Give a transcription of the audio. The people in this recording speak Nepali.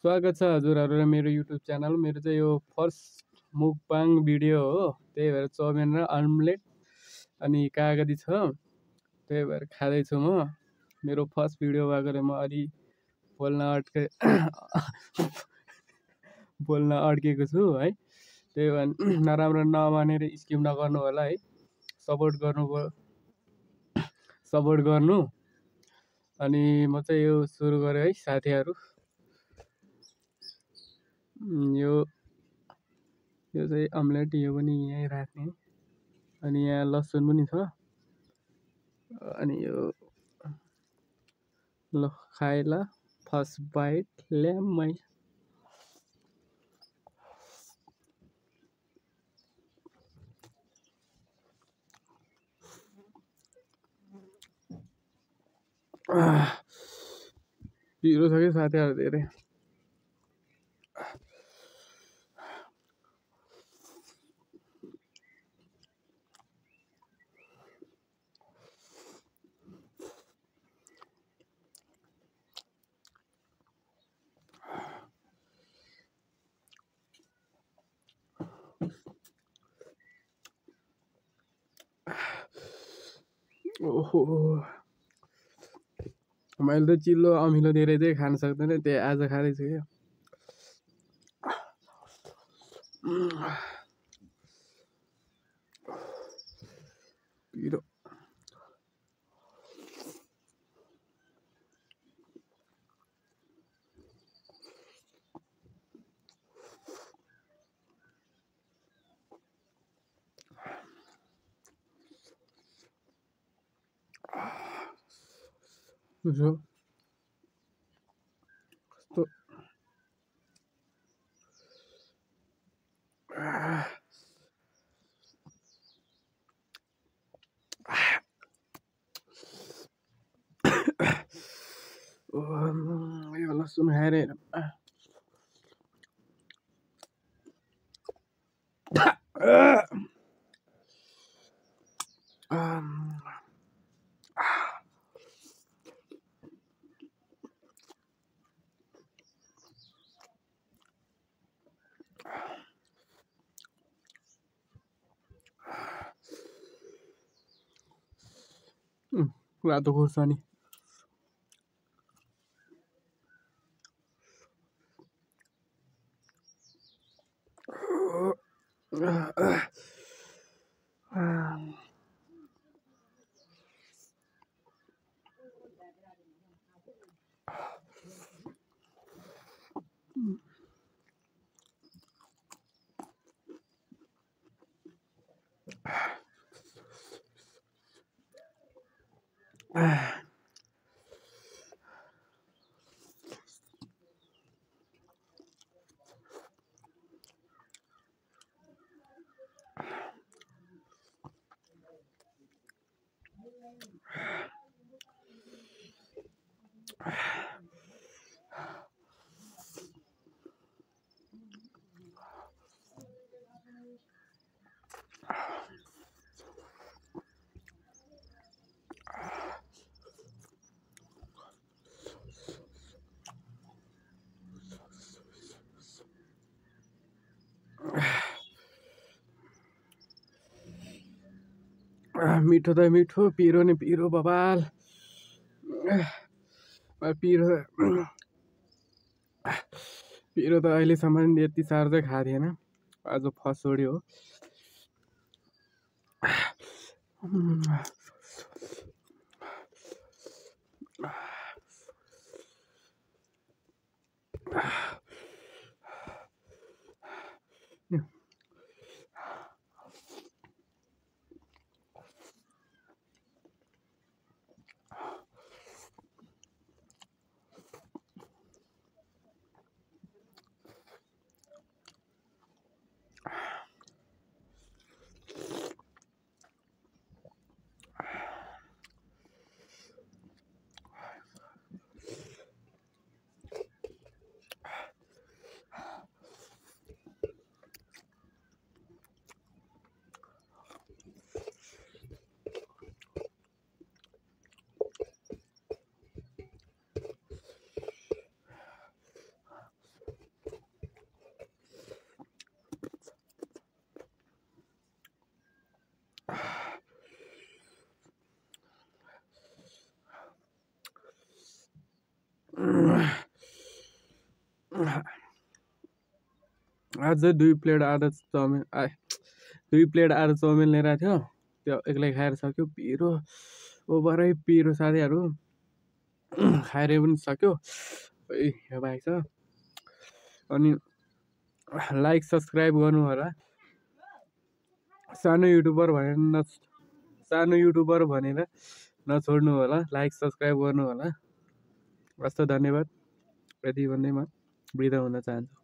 स्वागत छ हजुरहरूलाई मेरो युट्युब च्यानल। मेरो चाहिँ यो फर्स्ट मुकबाङ भिडियो हो, त्यही भएर चाउमिन र अमलेट अनि कागती छ, त्यही भएर खाँदैछु म। मेरो फर्स्ट भिडियो भएकोले म अलि बोल्न अड्केको छु है। त्यही भएर नराम्रो नमानेर स्किप नगर्नु होला है, सपोर्ट गर्नु। अनि म चाहिँ यो सुरु गरेँ है साथीहरू। यो चाहिँ अमलेट, यो पनि यहीँ राख्ने। अनि यहाँ लसुन पनि छ। अनि यो ल खाएला फर्स्ट बाइट ल्याम्मै। पिरो छ कि साथीहरू धेरै। ओहो, मैले त चिल्लो अमिलो धेरै चाहिँ खान सक्दैन, त्यही आज खाँदैछु क्या। पिरो जो कस्तो यो लसुन खाएर रातो खुर्सानी। मिठो त मिठो, पिरो नि पिरो बबाल। पिरो त अहिलेसम्म यति साह्रो चाहिँ खाएको थिएन, आज फर्स्ट चोटि हो। आज 2 प्लेट आधा चाउमिन 2 प्लेट आधा चाउमिन लिएर आएको थियो। त्यो एक्लै खाएर सक्यो। पिरो ओभरै पिरो साथीहरू। खाएर पनि सक्यो। यो बाहेक छ। अनि लाइक सब्सक्राइब गर्नु होला। सानो युट्युबर भनेर नछोड्नु होला। लाइक सब्सक्राइब गर्नु होला। हस् त धन्यवाद। यति भन्दै म बिदा हुन चाहन्छु।